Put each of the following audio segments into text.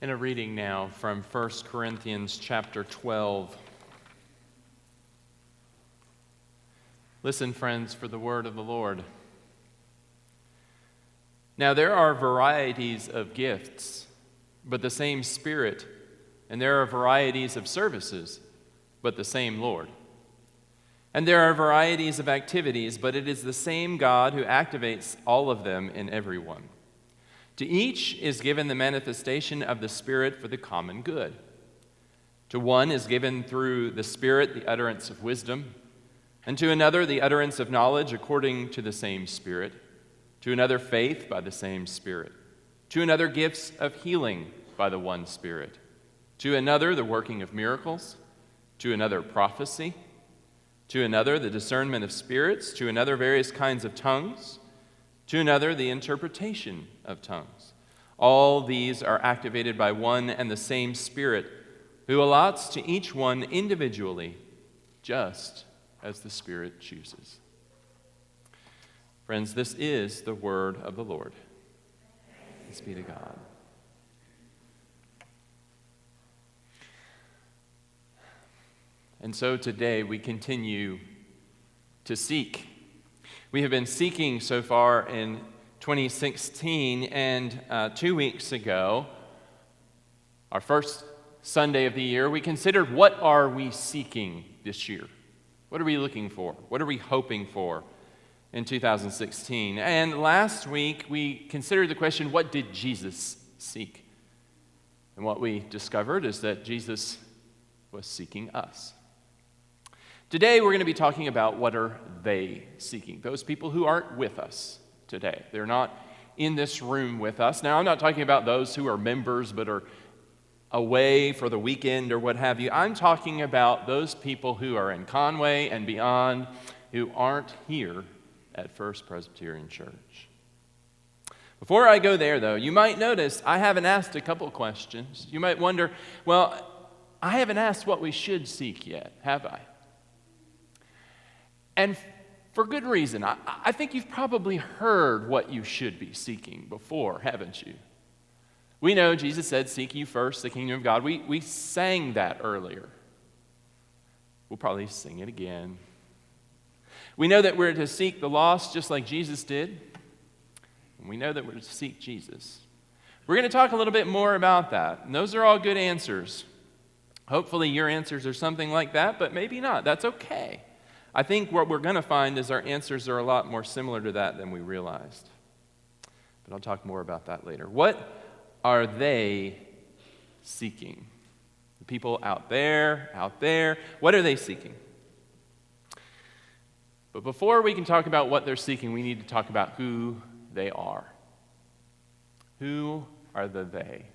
And a reading now from 1 Corinthians chapter 12. Listen, friends, for the word of the Lord. Now there are varieties of gifts, but the same Spirit, and there are varieties of services, but the same Lord. And there are varieties of activities, but it is the same God who activates all of them in everyone. To each is given the manifestation of the Spirit for the common good. To one is given through the Spirit the utterance of wisdom, and to another the utterance of knowledge according to the same Spirit, to another faith by the same Spirit, to another gifts of healing by the one Spirit, to another the working of miracles, to another prophecy, to another the discernment of spirits, to another various kinds of tongues, to another the interpretation of tongues. All these are activated by one and the same Spirit, who allots to each one individually, just as the Spirit chooses. Friends, this is the word of the Lord. Thanks be to God. And so today we continue to seek. We have been seeking so far in 2016, and 2 weeks ago, our first Sunday of the year, we considered what are we seeking this year? What are we looking for? What are we hoping for in 2016? And last week, we considered the question, what did Jesus seek? And what we discovered is that Jesus was seeking us. Today, we're going to be talking about what are they seeking, those people who aren't with us today. They're not in this room with us. Now, I'm not talking about those who are members but are away for the weekend or what have you. I'm talking about those people who are in Conway and beyond who aren't here at First Presbyterian Church. Before I go there, though, you might notice I haven't asked a couple questions. You might wonder, well, I haven't asked what we should seek yet, have I? And for good reason. I think you've probably heard what you should be seeking before, haven't you? We know Jesus said, seek ye first the kingdom of God. We sang that earlier. We'll probably sing it again. We know that we're to seek the lost just like Jesus did. And we know that we're to seek Jesus. We're going to talk a little bit more about that. And those are all good answers. Hopefully your answers are something like that, but maybe not. That's okay. I think what we're going to find is our answers are a lot more similar to that than we realized. But I'll talk more about that later. What are they seeking? The people out there, what are they seeking? But before we can talk about what they're seeking, we need to talk about who they are. Who are the they?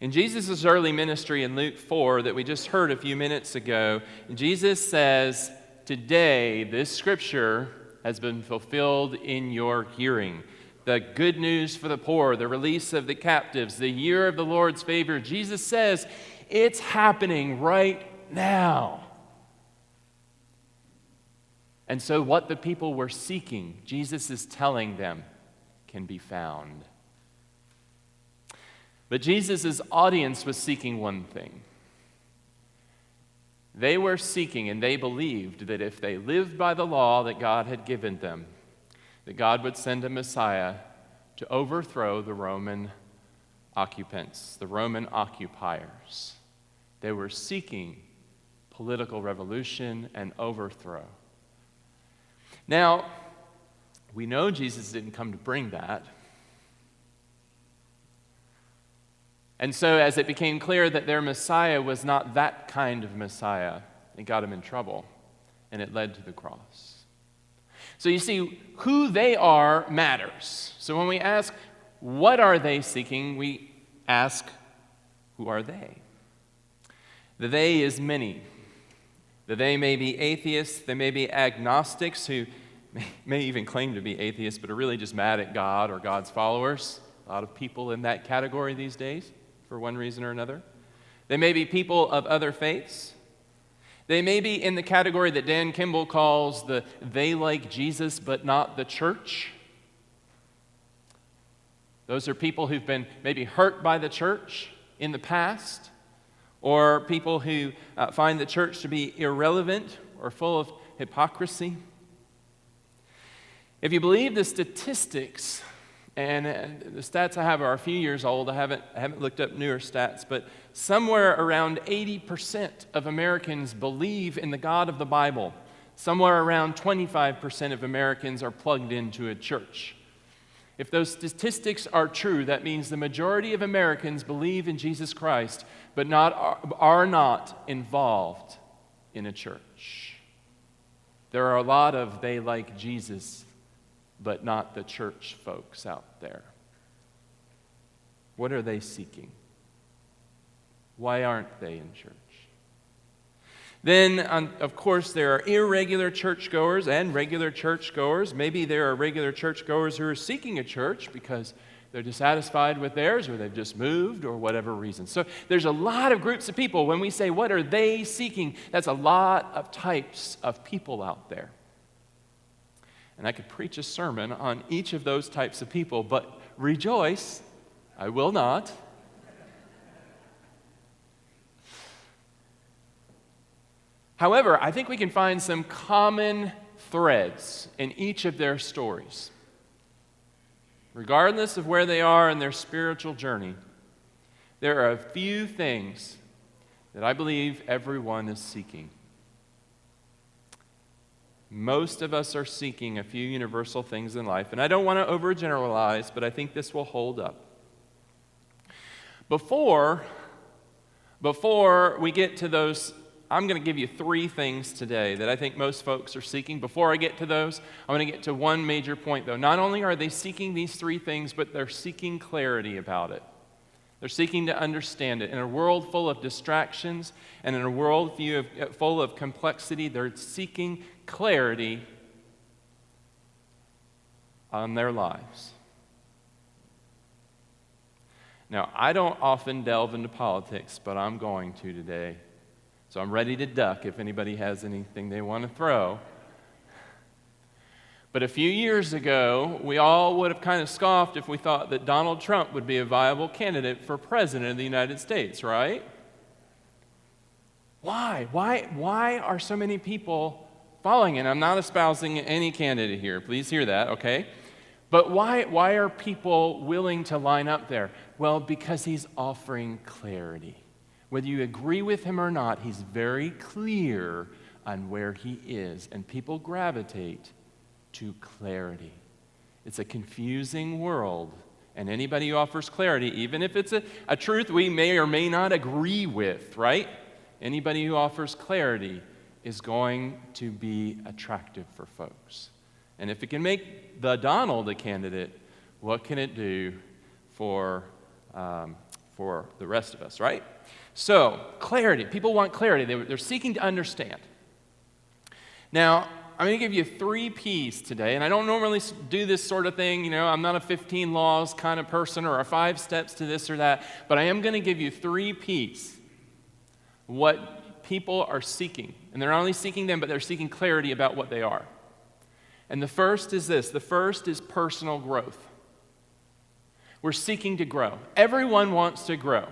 In Jesus' early ministry in Luke 4 that we just heard a few minutes ago, Jesus says, today this scripture has been fulfilled in your hearing. The good news for the poor, the release of the captives, the year of the Lord's favor. Jesus says, it's happening right now. And so what the people were seeking, Jesus is telling them, can be found. But Jesus' audience was seeking one thing. They were seeking and they believed that if they lived by the law that God had given them, that God would send a Messiah to overthrow the Roman occupants, the Roman occupiers. They were seeking political revolution and overthrow. Now, we know Jesus didn't come to bring that. And so as it became clear that their Messiah was not that kind of Messiah, it got them in trouble, and it led to the cross. So you see, who they are matters. So when we ask, what are they seeking, we ask, who are they? The they is many. The they may be atheists, they may be agnostics who may even claim to be atheists, but are really just mad at God or God's followers. A lot of people in that category these days, for one reason or another. They may be people of other faiths. They may be in the category that Dan Kimball calls the they like Jesus but not the church. Those are people who've been maybe hurt by the church in the past, or people who find the church to be irrelevant or full of hypocrisy. If you believe the statistics, and the stats I have are a few years old, I haven't looked up newer stats, but somewhere around 80% of Americans believe in the God of the Bible. Somewhere around 25% of Americans are plugged into a church. If those statistics are true, that means the majority of Americans believe in Jesus Christ, but are not involved in a church. There are a lot of they like Jesus, but not the church folks out there. What are they seeking? Why aren't they in church? Then, of course, there are irregular churchgoers and regular churchgoers. Maybe there are regular churchgoers who are seeking a church because they're dissatisfied with theirs, or they've just moved, or whatever reason. So there's a lot of groups of people. When we say, what are they seeking? That's a lot of types of people out there. And I could preach a sermon on each of those types of people, but rejoice, I will not. However, I think we can find some common threads in each of their stories. Regardless of where they are in their spiritual journey, there are a few things that I believe everyone is seeking. Most of us are seeking a few universal things in life, and I don't want to overgeneralize, but I think this will hold up. Before we get to those, I'm going to give you 3 things today that I think most folks are seeking. Before I get to those, I want to get to one major point, though. Not only are they seeking these 3 things, but they're seeking clarity about it. They're seeking to understand it. In a world full of distractions and in a world full of complexity, they're seeking clarity on their lives. Now, I don't often delve into politics, but I'm going to today. So I'm ready to duck if anybody has anything they want to throw. But a few years ago, we all would have kind of scoffed if we thought that Donald Trump would be a viable candidate for president of the United States, right? Why? Why are so many people following it? I'm not espousing any candidate here. Please hear that, okay? But why are people willing to line up there? Well, because he's offering clarity. Whether you agree with him or not, he's very clear on where he is, and people gravitate to clarity. It's a confusing world, and anybody who offers clarity, even if it's a truth we may or may not agree with, right? Anybody who offers clarity is going to be attractive for folks. And if it can make the Donald a candidate, what can it do for the rest of us, right? So, clarity. People want clarity. They're seeking to understand. Now, I'm going to give you 3 P's today, and I don't normally do this sort of thing. You know, I'm not a 15 laws kind of person or a 5 steps to this or that, but I am going to give you 3 P's, what people are seeking. And they're not only seeking them, but they're seeking clarity about what they are. And the first is this. The first is personal growth. We're seeking to grow. Everyone wants to grow.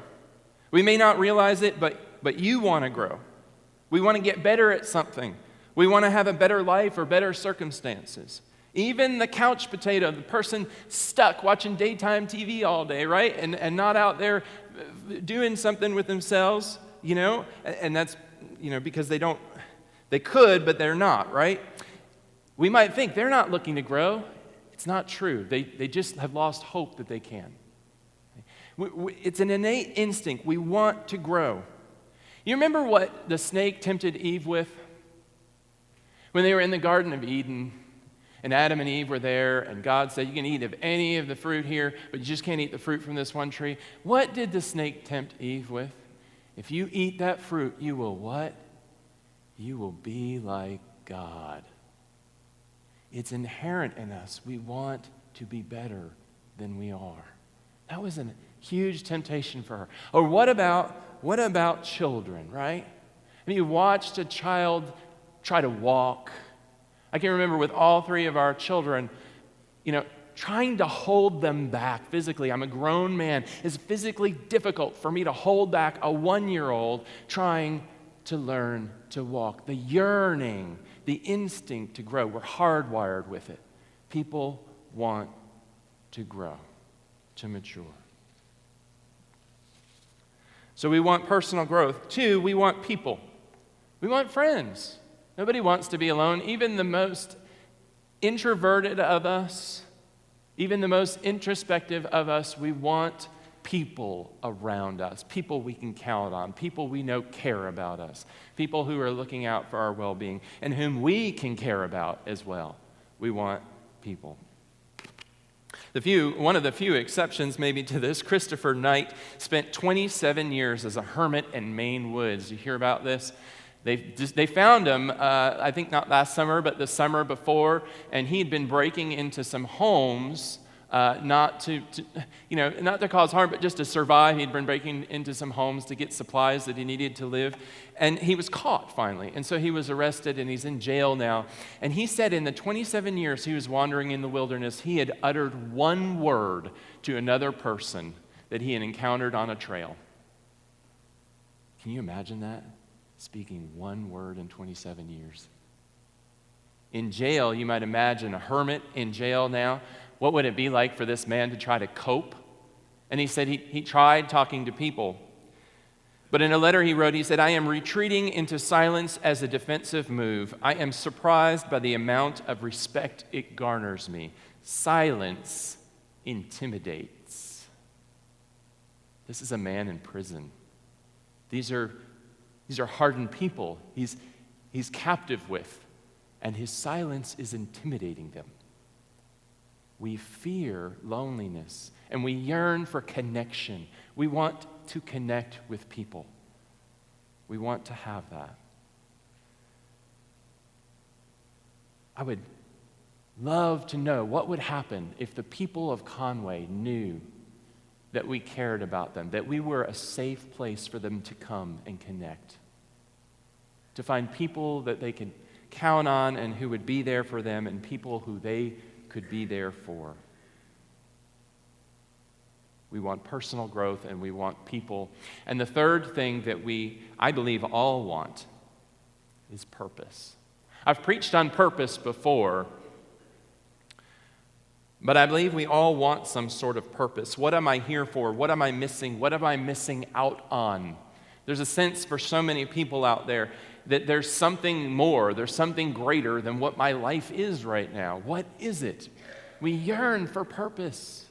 We may not realize it, but you want to grow. We want to get better at something. We want to have a better life or better circumstances. Even the couch potato, the person stuck watching daytime TV all day, right? And not out there doing something with themselves, you know? And that's, you know, because they could, but they're not, right? We might think they're not looking to grow. It's not true. They just have lost hope that they can. It's an innate instinct. We want to grow. You remember what the snake tempted Eve with? When they were in the Garden of Eden, and Adam and Eve were there, and God said, you can eat of any of the fruit here, but you just can't eat the fruit from this one tree. What did the snake tempt Eve with? If you eat that fruit, you will what? You will be like God. It's inherent in us. We want to be better than we are. That was a huge temptation for her. Or what about children, right? I mean, you watched a child try to walk. I can remember with all 3 of our children, you know, trying to hold them back physically. I'm a grown man. It's physically difficult for me to hold back a 1-year-old trying to learn to walk. The yearning, the instinct to grow, we're hardwired with it. People want to grow, to mature. So we want personal growth. 2, we want people. We want friends. Nobody wants to be alone. Even the most introverted of us, even the most introspective of us, we want people around us, people we can count on, people we know care about us, people who are looking out for our well-being and whom we can care about as well. We want people. One of the few exceptions maybe to this, Christopher Knight spent 27 years as a hermit in Maine woods. You hear about this? They found him, I think not last summer, but the summer before, and he'd been breaking into some homes, not to cause harm, but just to survive. He'd been breaking into some homes to get supplies that he needed to live, and he was caught finally. And so he was arrested, and he's in jail now. And he said in the 27 years he was wandering in the wilderness, he had uttered one word to another person that he had encountered on a trail. Can you imagine that? Speaking one word in 27 years. In jail, you might imagine a hermit in jail now. What would it be like for this man to try to cope? And he said he tried talking to people. But in a letter he wrote, he said, "I am retreating into silence as a defensive move. I am surprised by the amount of respect it garners me. Silence intimidates." This is a man in prison. These are hardened people he's captive with, and his silence is intimidating them. We fear loneliness, and we yearn for connection. We want to connect with people. We want to have that. I would love to know what would happen if the people of Conway knew that we cared about them, that we were a safe place for them to come and connect, to find people that they could count on and who would be there for them, and people who they could be there for. We want personal growth, and we want people. And the third thing that I believe all want is purpose. I've preached on purpose before, but I believe we all want some sort of purpose. What am I here for? What am I missing? What am I missing out on? There's a sense for so many people out there that there's something more, there's something greater than what my life is right now. What is it? We yearn for purpose.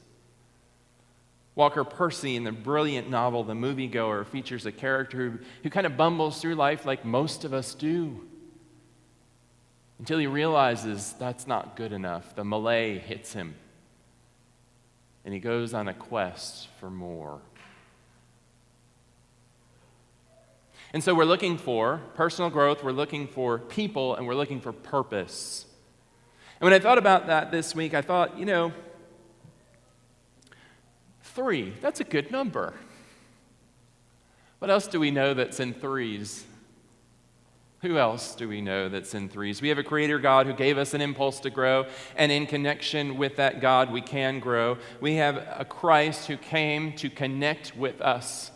Walker Percy, in the brilliant novel The Moviegoer, features a character who kind of bumbles through life like most of us do, until he realizes that's not good enough. The malaise hits him, and he goes on a quest for more. And so we're looking for personal growth, we're looking for people, and we're looking for purpose. And when I thought about that this week, I thought, 3, that's a good number. What else do we know that's in 3s? Who else do we know that's in 3s? We have a creator God who gave us an impulse to grow, and in connection with that God, we can grow. We have a Christ who came to connect with us,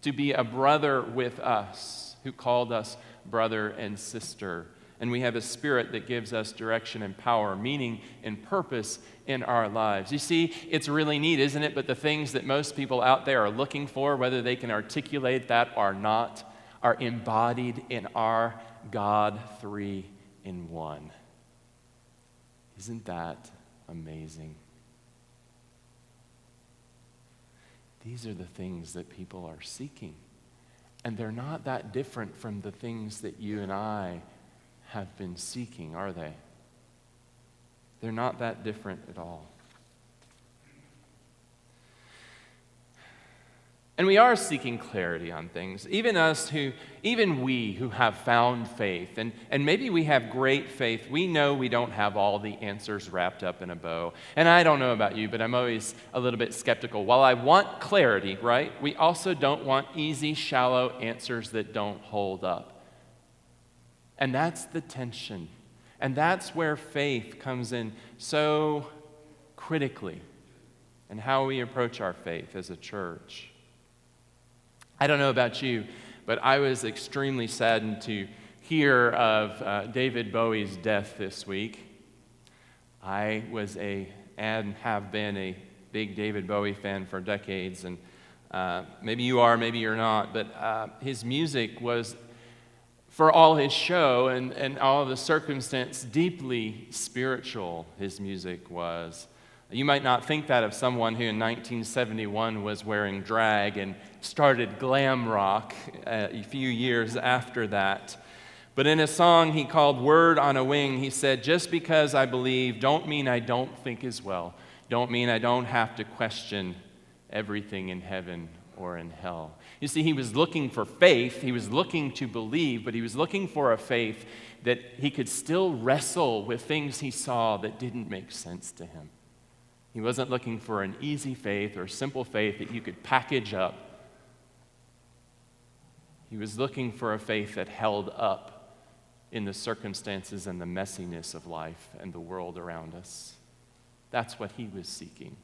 to be a brother with us, who called us brother and sister. And we have a Spirit that gives us direction and power, meaning and purpose in our lives. You see, it's really neat, isn't it? But the things that most people out there are looking for, whether they can articulate that or not, are embodied in our God 3 in 1. Isn't that amazing? These are the things that people are seeking. And they're not that different from the things that you and I have been seeking, are they? They're not that different at all. And we are seeking clarity on things. Even we who have found faith, and maybe we have great faith, we know we don't have all the answers wrapped up in a bow. And I don't know about you, but I'm always a little bit skeptical. While I want clarity, right, we also don't want easy, shallow answers that don't hold up. And that's the tension. And that's where faith comes in so critically in how we approach our faith as a church. I don't know about you, but I was extremely saddened to hear of David Bowie's death this week. I was and have been a big David Bowie fan for decades, and maybe you are, maybe you're not, but his music was, for all his show and all the circumstance, deeply spiritual. His music was. You might not think that of someone who in 1971 was wearing drag and started glam rock a few years after that. But in a song he called Word on a Wing, he said, "Just because I believe don't mean I don't think as well. Don't mean I don't have to question everything in heaven or in hell." You see, he was looking for faith, he was looking to believe, but he was looking for a faith that he could still wrestle with things he saw that didn't make sense to him. He wasn't looking for an easy faith or simple faith that you could package up. He was looking for a faith that held up in the circumstances and the messiness of life and the world around us. That's what he was seeking.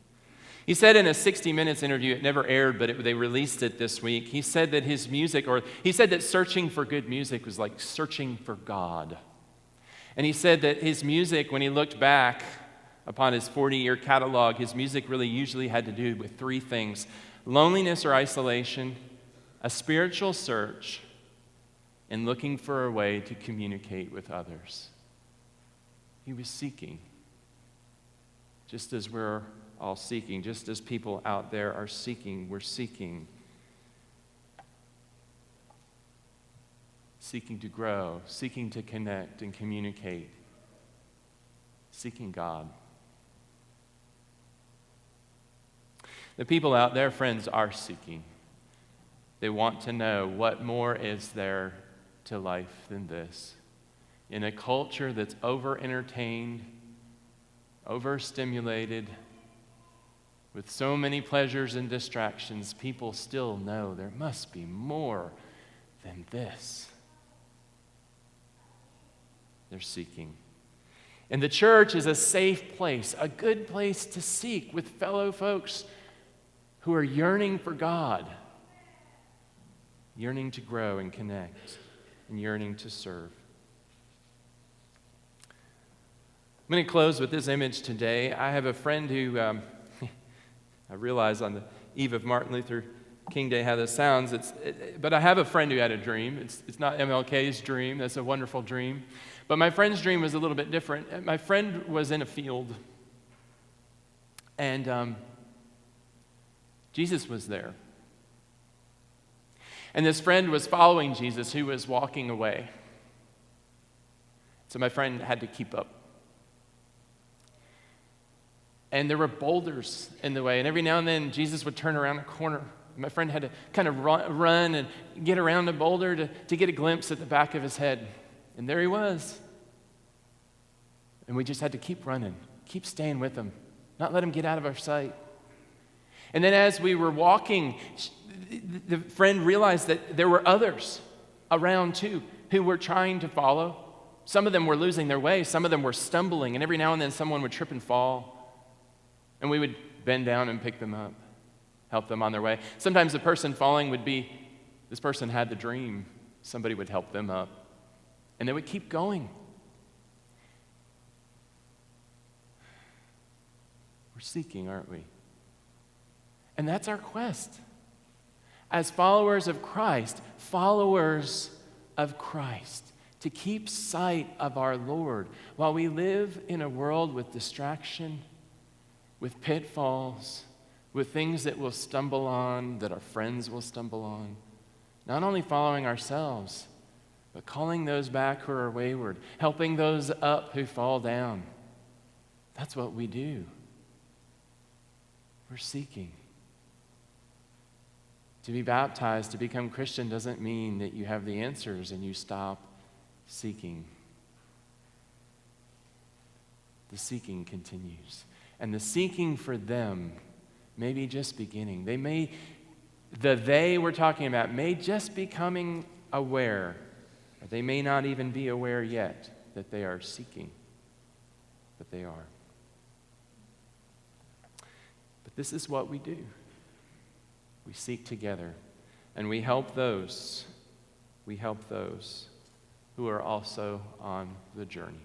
He said in a 60 Minutes interview, it never aired, but they released it this week, he said that his music, or he said that searching for good music was like searching for God. And he said that his music, when he looked back upon his 40-year catalog, his music really usually had to do with three things: loneliness or isolation, a spiritual search, and looking for a way to communicate with others. He was seeking, just as we're all seeking, just as people out there are seeking, we're seeking. Seeking to grow, seeking to connect and communicate, seeking God. The people out there, friends, are seeking. They want to know what more is there to life than this. In a culture that's over-entertained, overstimulated, with so many pleasures and distractions, people still know there must be more than this. They're seeking. And the church is a safe place, a good place to seek with fellow folks who are yearning for God, yearning to grow and connect, and yearning to serve. I'm going to close with this image today. I have a friend who, I realize on the eve of Martin Luther King Day how this sounds, but I have a friend who had a dream. It's not MLK's dream. That's a wonderful dream. But my friend's dream was a little bit different. My friend was in a field, and Jesus was there. And this friend was following Jesus, who was walking away. So my friend had to keep up. And there were boulders in the way, and every now and then Jesus would turn around a corner. My friend had to kind of run and get around a boulder to get a glimpse at the back of his head. And there he was. And we just had to keep running, keep staying with him, not let him get out of our sight. And then as we were walking, the friend realized that there were others around too who were trying to follow. Some of them were losing their way, some of them were stumbling, and every now and then someone would trip and fall. And we would bend down and pick them up, help them on their way. Sometimes the person falling would be, this person had the dream. Somebody would help them up. And they would keep going. We're seeking, aren't we? And that's our quest. As followers of Christ, to keep sight of our Lord while we live in a world with distraction, with pitfalls, with things that we'll stumble on, that our friends will stumble on. Not only following ourselves, but calling those back who are wayward, helping those up who fall down. That's what we do. We're seeking. To be baptized, to become Christian, doesn't mean that you have the answers and you stop seeking. The seeking continues. And the seeking for them may be just beginning. They we're talking about may just be becoming aware, or they may not even be aware yet that they are seeking, but they are. This is what we do. We seek together, and we help those who are also on the journey.